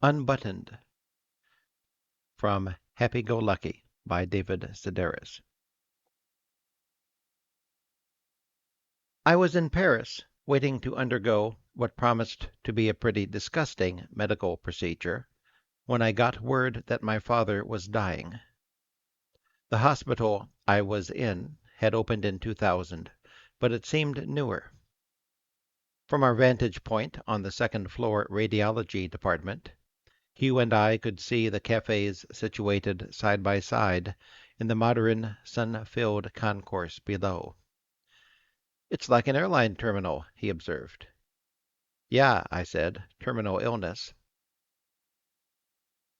Unbuttoned from Happy-Go-Lucky by David Sedaris. I was in Paris, waiting to undergo what promised to be a pretty disgusting medical procedure, when I got word that my father was dying. The hospital I was in had opened in 2000, but it seemed newer. From our vantage point on the second-floor radiology department, Hugh and I could see the cafes situated side by side in the modern, sun-filled concourse below. "It's like an airline terminal," he observed. "Yeah," I said, "terminal illness."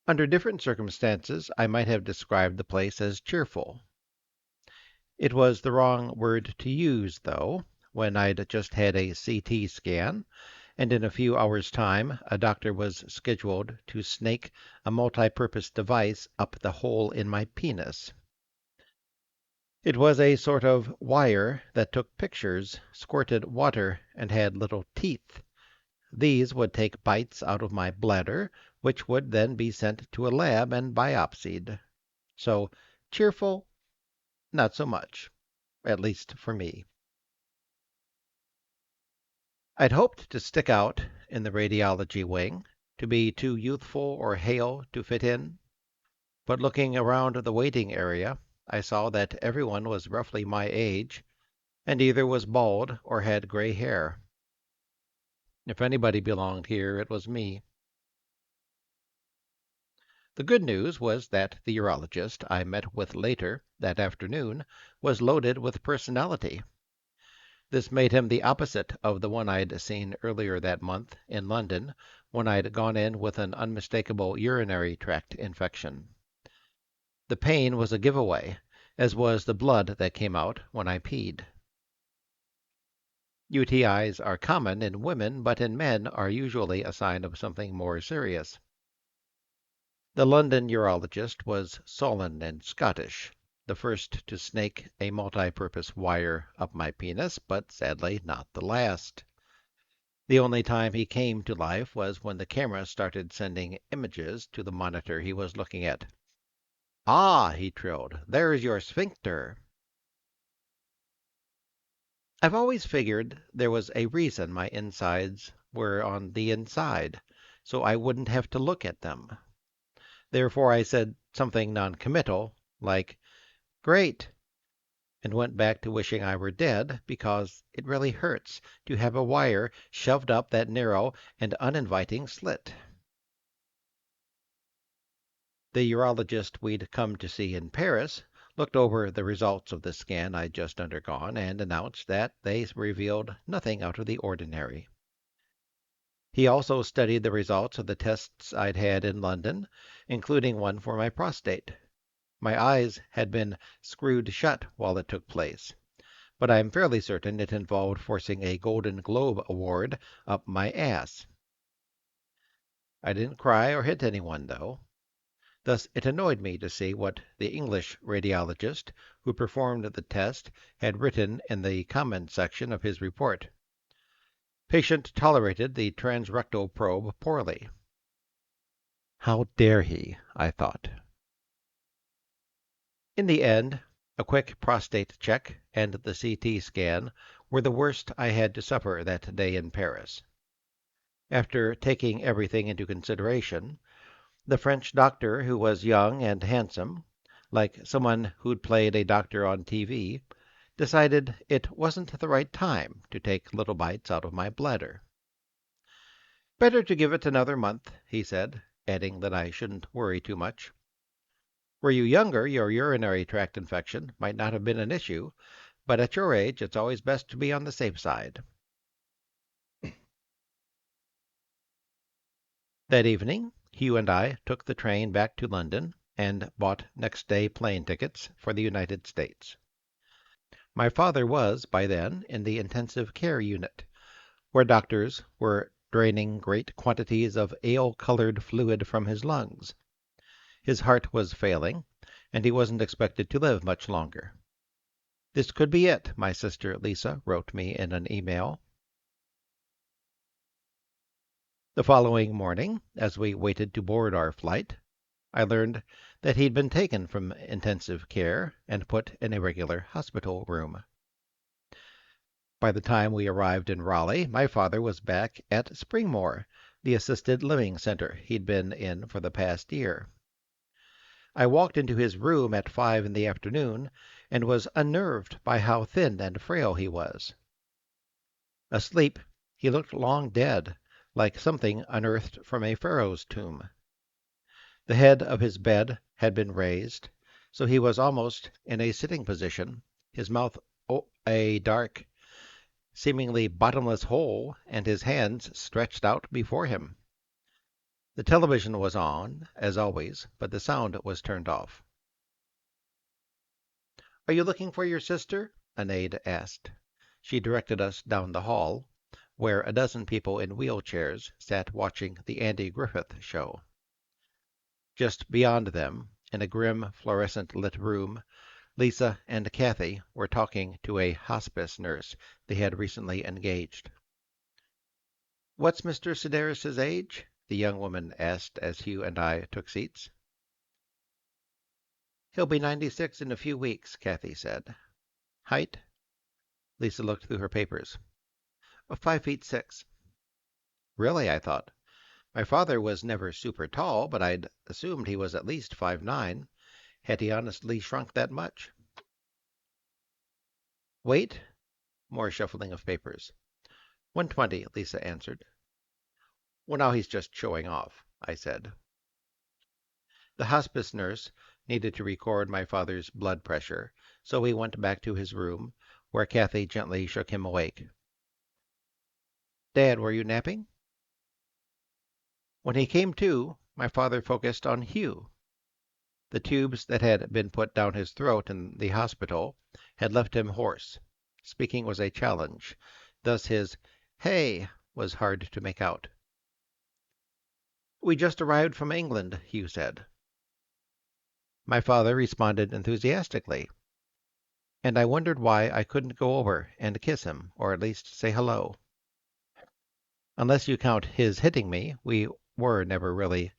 Under different circumstances, I might have described the place as cheerful. It was the wrong word to use, though, when I'd just had a CT scan, and in a few hours' time a doctor was scheduled to snake a multi-purpose device up the hole in my penis. It was a sort of wire that took pictures, squirted water, and had little teeth. These would take bites out of my bladder, which would then be sent to a lab and biopsied. So, cheerful? Not so much. At least for me. I'd hoped to stick out in the radiology wing, to be too youthful or hale to fit in. But looking around the waiting area, I saw that everyone was roughly my age, and either was bald or had gray hair. If anybody belonged here, it was me. The good news was that the urologist I met with later that afternoon was loaded with personality. This made him the opposite of the one I'd seen earlier that month in London when I'd gone in with an unmistakable urinary tract infection. The pain was a giveaway, as was the blood that came out when I peed. UTIs are common in women, but in men are usually a sign of something more serious. The London urologist was sullen and Scottish, the first to snake a multi-purpose wire up my penis, but sadly not the last. The only time he came to life was when the camera started sending images to the monitor he was looking at. "Ah," he trilled, "there's your sphincter." I've always figured there was a reason my insides were on the inside, so I wouldn't have to look at them. Therefore I said something noncommittal, like, "Great," and went back to wishing I were dead, because it really hurts to have a wire shoved up that narrow and uninviting slit. The urologist we'd come to see in Paris looked over the results of the scan I'd just undergone and announced that they revealed nothing out of the ordinary. He also studied the results of the tests I'd had in London, including one for my prostate. My eyes had been screwed shut while it took place, but I'm fairly certain it involved forcing a Golden Globe award up my ass. I didn't cry or hit anyone, though. Thus it annoyed me to see what the English radiologist who performed the test had written in the comments section of his report. Patient tolerated the transrectal probe poorly. How dare he, I thought. In the end, a quick prostate check and the CT scan were the worst I had to suffer that day in Paris. After taking everything into consideration, the French doctor, who was young and handsome, like someone who'd played a doctor on TV, decided it wasn't the right time to take little bites out of my bladder. "Better to give it another month," he said, adding that I shouldn't worry too much. "Were you younger, your urinary tract infection might not have been an issue, but at your age it's always best to be on the safe side." That evening, Hugh and I took the train back to London and bought next-day plane tickets for the United States. My father was, by then, in the intensive care unit, where doctors were draining great quantities of ale-colored fluid from his lungs. His heart was failing, and he wasn't expected to live much longer. "This could be it," my sister Lisa wrote me in an email. The following morning, as we waited to board our flight, I learned that he'd been taken from intensive care and put in a regular hospital room. By the time we arrived in Raleigh, my father was back at Springmore, the assisted living center he'd been in for the past year. I walked into his room at 5 in the afternoon and was unnerved by how thin and frail he was. Asleep, he looked long dead, like something unearthed from a pharaoh's tomb. The head of his bed had been raised, so he was almost in a sitting position, his mouth a dark, seemingly bottomless hole, and his hands stretched out before him. The television was on, as always, but the sound was turned off. "Are you looking for your sister?" an aide asked. She directed us down the hall, where a dozen people in wheelchairs sat watching the Andy Griffith Show. Just beyond them, in a grim, fluorescent-lit room, Lisa and Kathy were talking to a hospice nurse they had recently engaged. "What's Mr. Sedaris's age?" the young woman asked as Hugh and I took seats. "He'll be 96 in a few weeks," Kathy said. "Height?" Lisa looked through her papers. 5'6". Really, I thought. My father was never super tall, but I'd assumed he was at least 5'9". Had he honestly shrunk that much? Weight? More shuffling of papers. 120, Lisa answered. Well, now he's just showing off, I said. The hospice nurse needed to record my father's blood pressure, so we went back to his room, where Kathy gently shook him awake. "Dad, were you napping?" When he came to, my father focused on Hugh. The tubes that had been put down his throat in the hospital had left him hoarse. Speaking was a challenge. Thus his "Hey" was hard to make out. "We just arrived from England," Hugh said. My father responded enthusiastically, and I wondered why I couldn't go over and kiss him, or at least say hello. Unless you count his hitting me, we were never really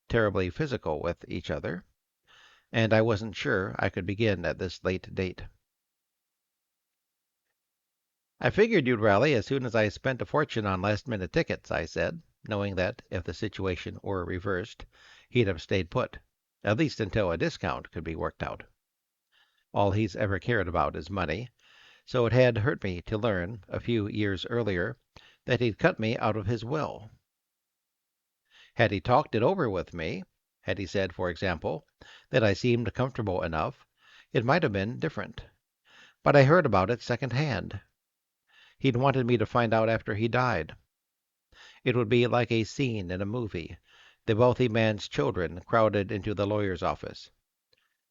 terribly physical with each other, and I wasn't sure I could begin at this late date. "I figured you'd rally as soon as I spent a fortune on last-minute tickets," I said, knowing that, if the situation were reversed, he'd have stayed put, at least until a discount could be worked out. All he's ever cared about is money, so it had hurt me to learn, a few years earlier, that he'd cut me out of his will. Had he talked it over with me, had he said, for example, that I seemed comfortable enough, it might have been different. But I heard about it second-hand. He'd wanted me to find out after he died. It would be like a scene in a movie, the wealthy man's children crowded into the lawyer's office.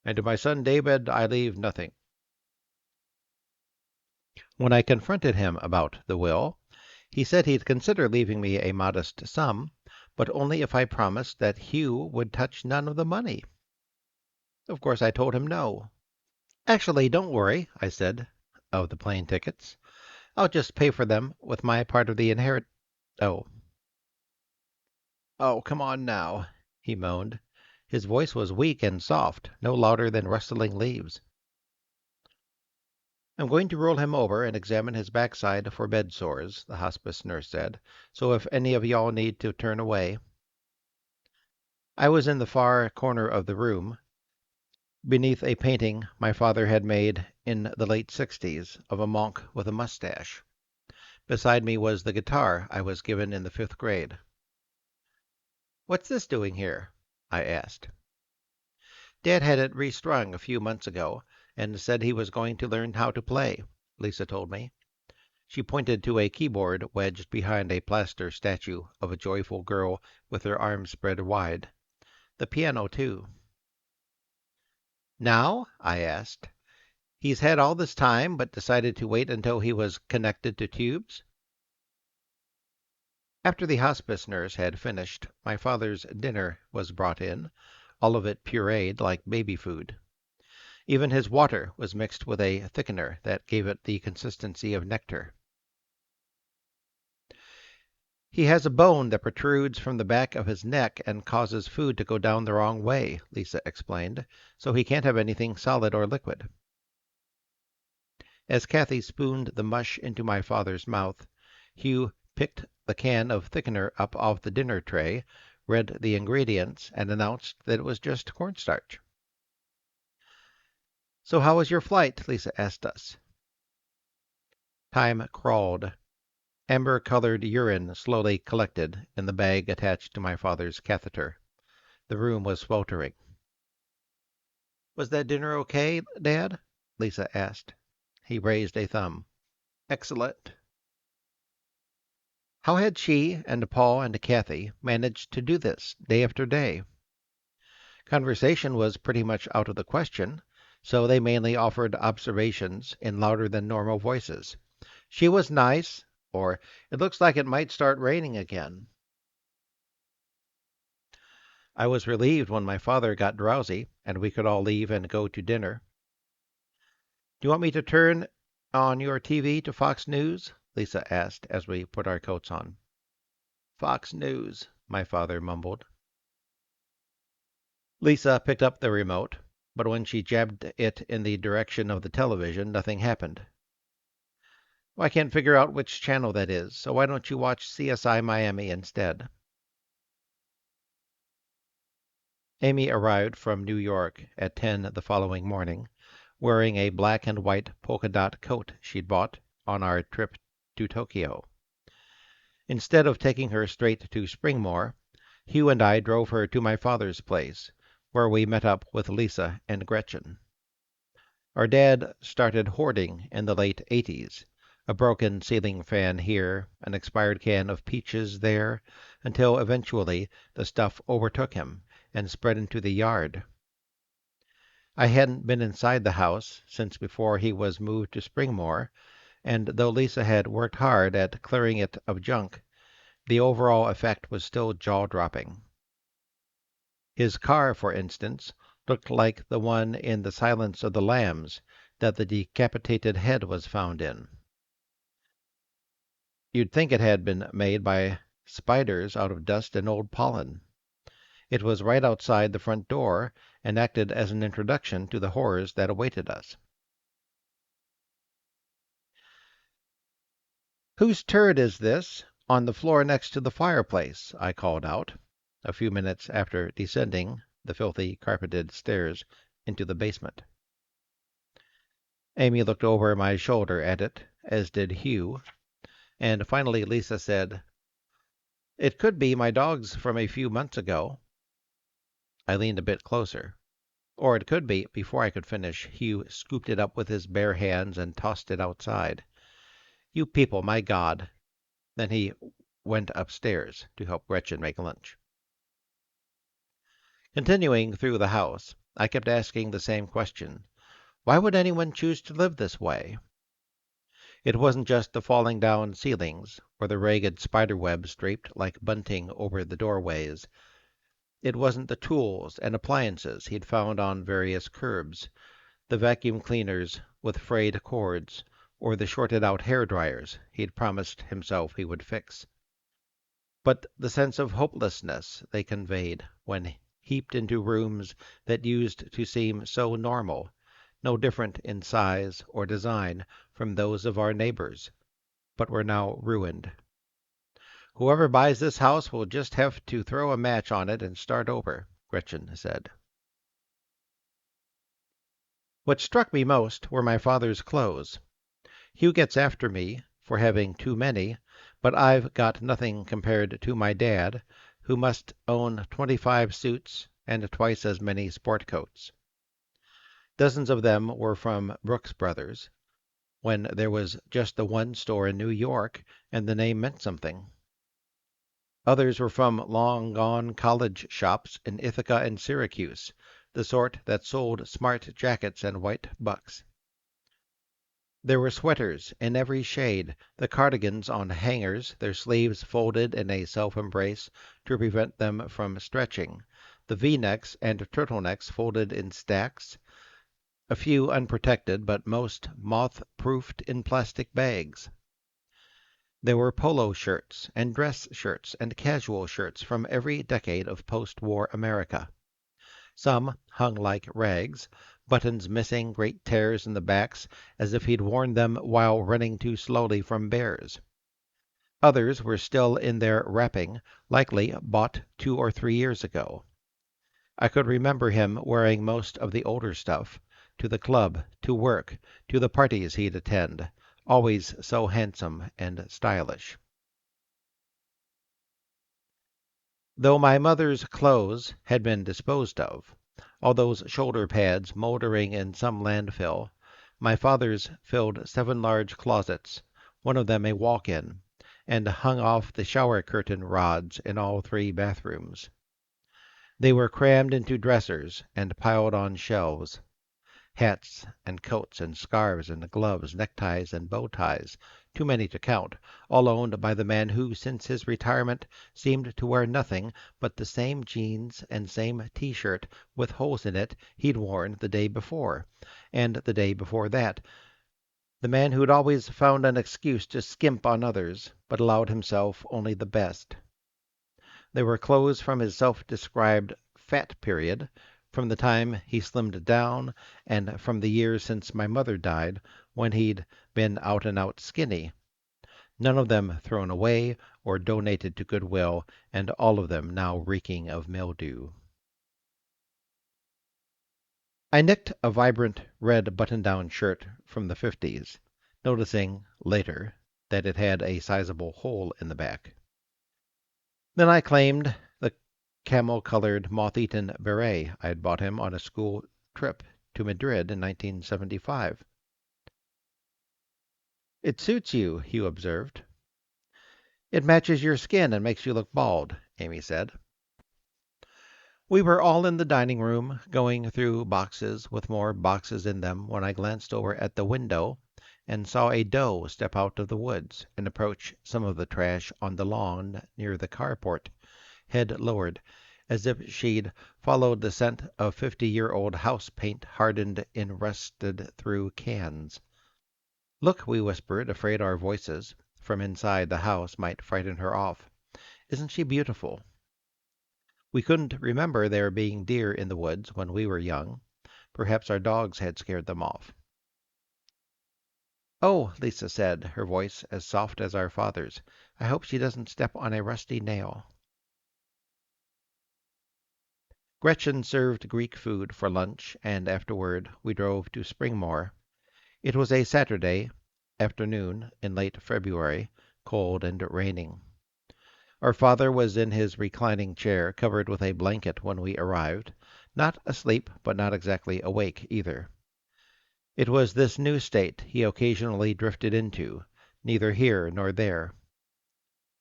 "And to my son David I leave nothing." When I confronted him about the will, he said he'd consider leaving me a modest sum, but only if I promised that Hugh would touch none of the money. Of course I told him no. "Actually, don't worry," I said, of the plane tickets. "I'll just pay for them with my part of the inherit—" Oh. "Oh, come on now," he moaned. His voice was weak and soft, no louder than rustling leaves. "I'm going to roll him over and examine his backside for bed sores," the hospice nurse said, "so if any of y'all need to turn away—" I was in the far corner of the room, beneath a painting my father had made in the late 60s of a monk with a mustache. Beside me was the guitar I was given in the 5th grade. "What's this doing here?" I asked. "Dad had it restrung a few months ago, and said he was going to learn how to play," Lisa told me. She pointed to a keyboard wedged behind a plaster statue of a joyful girl with her arms spread wide. "The piano, too." "Now?" I asked. "He's had all this time, but decided to wait until he was connected to tubes?" After the hospice nurse had finished, my father's dinner was brought in, all of it pureed like baby food. Even his water was mixed with a thickener that gave it the consistency of nectar. He has a bone that protrudes from the back of his neck and causes food to go down the wrong way, Lisa explained, so he can't have anything solid or liquid. As Kathy spooned the mush into my father's mouth, Hugh picked the can of thickener up off the dinner tray, read the ingredients, and announced that it was just cornstarch. "So how was your flight?" Lisa asked us. Time crawled. Amber-colored urine slowly collected in the bag attached to my father's catheter. The room was sweltering. "Was that dinner okay, Dad?" Lisa asked. He raised a thumb. "Excellent." How had she and Paul and Kathy managed to do this day after day? Conversation was pretty much out of the question, so they mainly offered observations in louder than normal voices. "She was nice," or "It looks like it might start raining again." I was relieved when my father got drowsy and we could all leave and go to dinner. "Do you want me to turn on your TV to Fox News?" Lisa asked as we put our coats on. "Fox News," my father mumbled. Lisa picked up the remote, but when she jabbed it in the direction of the television, nothing happened. "Well, I can't figure out which channel that is, so why don't you watch CSI Miami instead?" Amy arrived from New York at 10 the following morning, wearing a black and white polka dot coat she'd bought on our trip to Tokyo. Instead of taking her straight to Springmore, Hugh and I drove her to my father's place, where we met up with Lisa and Gretchen. Our dad started hoarding in the late 80s, a broken ceiling fan here, an expired can of peaches there, until eventually the stuff overtook him and spread into the yard. I hadn't been inside the house since before he was moved to Springmore, and though Lisa had worked hard at clearing it of junk, the overall effect was still jaw-dropping. His car, for instance, looked like the one in The Silence of the Lambs that the decapitated head was found in. You'd think it had been made by spiders out of dust and old pollen. It was right outside the front door and acted as an introduction to the horrors that awaited us. "Whose turd is this, on the floor next to the fireplace?" I called out, a few minutes after descending the filthy carpeted stairs into the basement. Amy looked over my shoulder at it, as did Hugh, and finally Lisa said, "It could be my dog's from a few months ago." I leaned a bit closer. "Or it could be," before I could finish, Hugh scooped it up with his bare hands and tossed it outside. "You people, my God." Then he went upstairs to help Gretchen make lunch. Continuing through the house, I kept asking the same question. Why would anyone choose to live this way? It wasn't just the falling down ceilings, or the ragged spider webs draped like bunting over the doorways. It wasn't the tools and appliances he'd found on various curbs, the vacuum cleaners with frayed cords, or the shorted-out hair dryers he'd promised himself he would fix, but the sense of hopelessness they conveyed when heaped into rooms that used to seem so normal, no different in size or design from those of our neighbors, but were now ruined. "Whoever buys this house will just have to throw a match on it and start over," Gretchen said. What struck me most were my father's clothes. Hugh gets after me for having too many, but I've got nothing compared to my dad, who must own 25 suits and twice as many sport coats. Dozens of them were from Brooks Brothers, when there was just the one store in New York and the name meant something. Others were from long-gone college shops in Ithaca and Syracuse, the sort that sold smart jackets and white bucks. There were sweaters in every shade, the cardigans on hangers, their sleeves folded in a self-embrace to prevent them from stretching, the V-necks and turtlenecks folded in stacks, a few unprotected but most moth-proofed in plastic bags. There were polo shirts and dress shirts and casual shirts from every decade of post-war America. Some hung like rags, buttons missing, great tears in the backs, as if he'd worn them while running too slowly from bears. Others were still in their wrapping, likely bought 2 or 3 years ago. I could remember him wearing most of the older stuff, to the club, to work, to the parties he'd attend, always so handsome and stylish. Though my mother's clothes had been disposed of, all those shoulder pads moldering in some landfill, my father's filled 7 large closets, one of them a walk-in, and hung off the shower curtain rods in all 3 bathrooms. They were crammed into dressers and piled on shelves. Hats and coats and scarves and gloves, neckties and bow ties, too many to count, all owned by the man who, since his retirement, seemed to wear nothing but the same jeans and same T-shirt with holes in it he'd worn the day before, and the day before that. The man who'd always found an excuse to skimp on others, but allowed himself only the best. There were clothes from his self-described fat period, from the time he slimmed down, and from the years since my mother died, when he'd been out-and-out skinny. None of them thrown away or donated to Goodwill, and all of them now reeking of mildew. I nicked a vibrant red button-down shirt from the 50s, noticing, later, that it had a sizable hole in the back. Then I claimed the camel-colored, moth-eaten beret I had bought him on a school trip to Madrid in 1975. "It suits you," Hugh observed. "It matches your skin and makes you look bald," Amy said. We were all in the dining room, going through boxes with more boxes in them, when I glanced over at the window and saw a doe step out of the woods and approach some of the trash on the lawn near the carport, head lowered, as if she'd followed the scent of 50-year-old house paint hardened in rusted-through cans. "Look," we whispered, afraid our voices from inside the house might frighten her off. "Isn't she beautiful?" We couldn't remember there being deer in the woods when we were young. Perhaps our dogs had scared them off. "Oh," Lisa said, her voice as soft as our father's, "I hope she doesn't step on a rusty nail." Gretchen served Greek food for lunch, and afterward we drove to Springmore. It was a Saturday afternoon in late February, cold and raining. Our father was in his reclining chair, covered with a blanket when we arrived, not asleep, but not exactly awake either. It was this new state he occasionally drifted into, neither here nor there.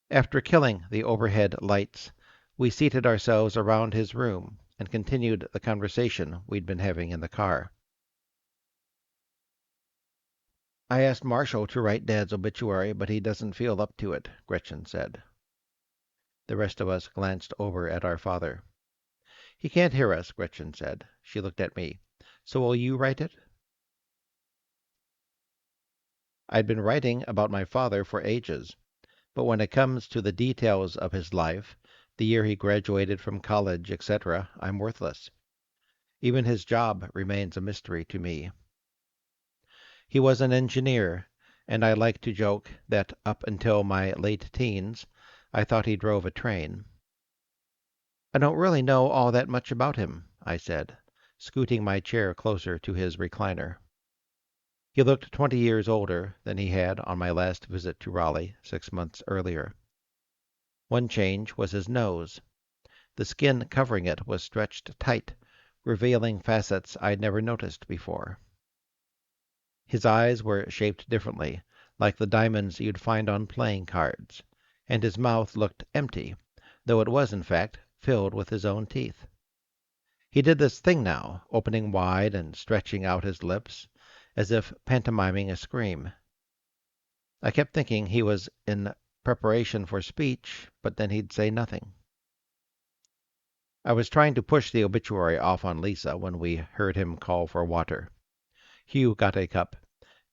After killing the overhead lights, we seated ourselves around his room and continued the conversation we'd been having in the car. "I asked Marshall to write Dad's obituary, but he doesn't feel up to it," Gretchen said. The rest of us glanced over at our father. "He can't hear us," Gretchen said. She looked at me. "So will you write it?" I'd been writing about my father for ages, but when it comes to the details of his life, the year he graduated from college, etc., I'm worthless. Even his job remains a mystery to me. He was an engineer, and I like to joke that up until my late teens, I thought he drove a train. "I don't really know all that much about him," I said, scooting my chair closer to his recliner. He looked 20 years older than he had on my last visit to Raleigh 6 months earlier. One change was his nose. The skin covering it was stretched tight, revealing facets I'd never noticed before. His eyes were shaped differently, like the diamonds you'd find on playing cards, and his mouth looked empty, though it was, in fact, filled with his own teeth. He did this thing now, opening wide and stretching out his lips, as if pantomiming a scream. I kept thinking he was in preparation for speech, but then he'd say nothing. I was trying to push the obituary off on Lisa when we heard him call for water. Hugh got a cup,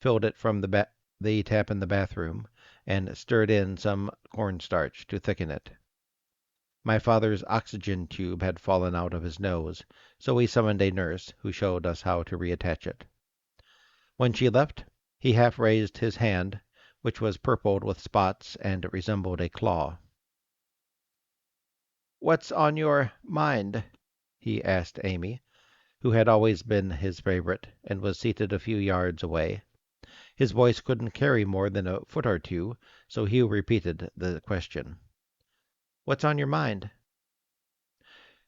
filled it from the tap in the bathroom, and stirred in some cornstarch to thicken it. My father's oxygen tube had fallen out of his nose, so we summoned a nurse who showed us how to reattach it. When she left, he half raised his hand, which was purpled with spots and resembled a claw. "What's on your mind?" he asked Amy, who had always been his favorite and was seated a few yards away. His voice couldn't carry more than a foot or two, so Hugh repeated the question. "What's on your mind?"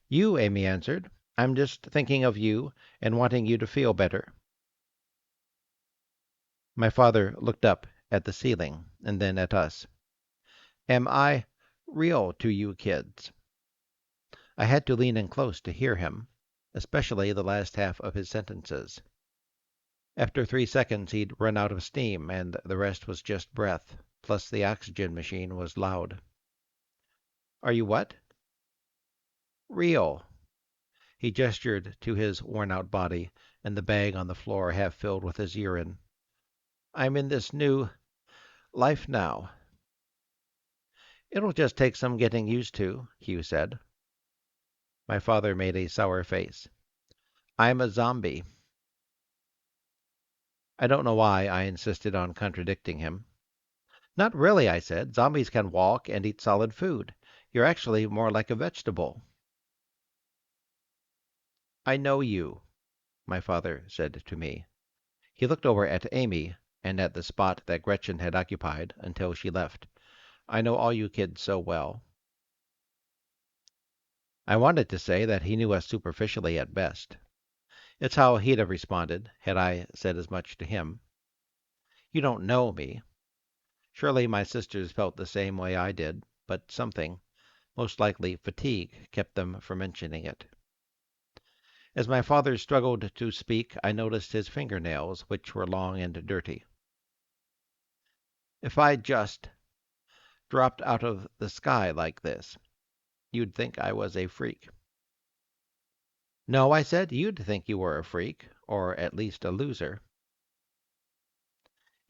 "You," Amy answered. "I'm just thinking of you and wanting you to feel better." My father looked up at the ceiling and then at us. "Am I real to you kids?" I had to lean in close to hear him, especially the last half of his sentences. After 3 seconds he'd run out of steam, and the rest was just breath, plus the oxygen machine was loud. "Are you what?" "Real." He gestured to his worn-out body and the bag on the floor half filled with his urine. "I'm in this new life now." "It'll just take some getting used to," Hugh said. My father made a sour face. "I'm a zombie." I don't know why I insisted on contradicting him. "Not really," I said. "Zombies can walk and eat solid food. You're actually more like a vegetable." "I know you," my father said to me. He looked over at Amy and at the spot that Gretchen had occupied until she left. "I know all you kids so well." I wanted to say that he knew us superficially at best. It's how he'd have responded had I said as much to him. "You don't know me." Surely my sisters felt the same way I did, but something, most likely fatigue, kept them from mentioning it. As my father struggled to speak, I noticed his fingernails, which were long and dirty. "If I just dropped out of the sky like this, you'd think I was a freak." "No," I said, "you'd think you were a freak, or at least a loser."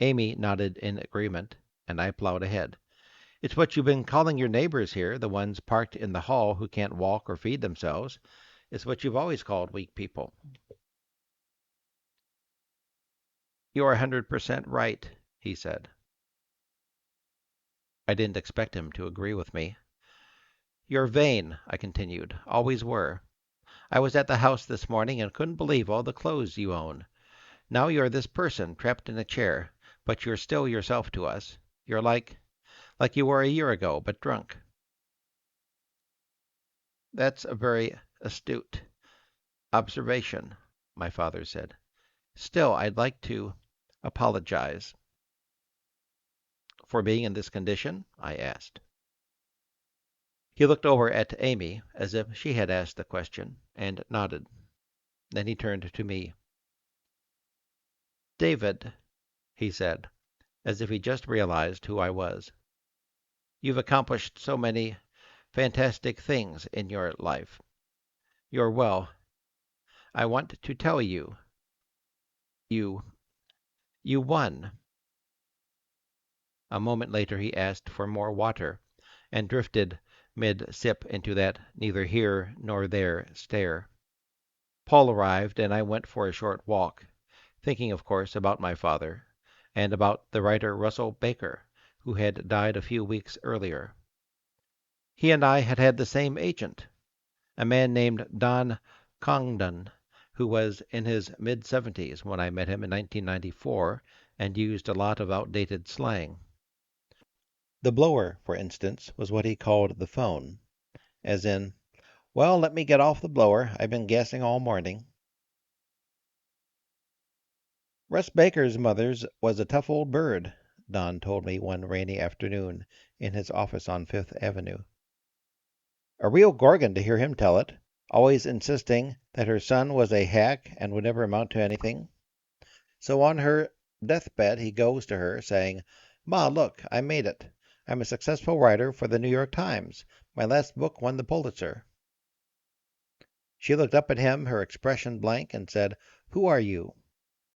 Amy nodded in agreement, and I plowed ahead. "It's what you've been calling your neighbors here, the ones parked in the hall who can't walk or feed themselves. It's what you've always called weak people." "You're 100% right," he said. I didn't expect him to agree with me. "You're vain," I continued. "Always were. I was at the house this morning and couldn't believe all the clothes you own. Now you're this person trapped in a chair, but you're still yourself to us. You're like you were a year ago, but drunk." "That's a very astute observation," my father said. "Still, I'd like to apologize." "For being in this condition?" I asked. He looked over at Amy as if she had asked the question, and nodded. Then he turned to me. "David," he said, as if he just realized who I was, "you've accomplished so many fantastic things in your life. Well, I want to tell you, you won." A moment later he asked for more water, and drifted mid-sip into that neither here nor there stare. Paul arrived, and I went for a short walk, thinking, of course, about my father, and about the writer Russell Baker, who had died a few weeks earlier. He and I had had the same agent, a man named Don Congdon, who was in his mid-70s when I met him in 1994 and used a lot of outdated slang. The blower, for instance, was what he called the phone, as in, "Well, let me get off the blower. I've been gassing all morning." "Russ Baker's mother's was a tough old bird," Don told me one rainy afternoon in his office on Fifth Avenue. "A real gorgon to hear him tell it, always insisting that her son was a hack and would never amount to anything. So on her deathbed he goes to her, saying, 'Ma, look, I made it. I'm a successful writer for the New York Times. My last book won the Pulitzer.' She looked up at him, her expression blank, and said, 'Who are you?'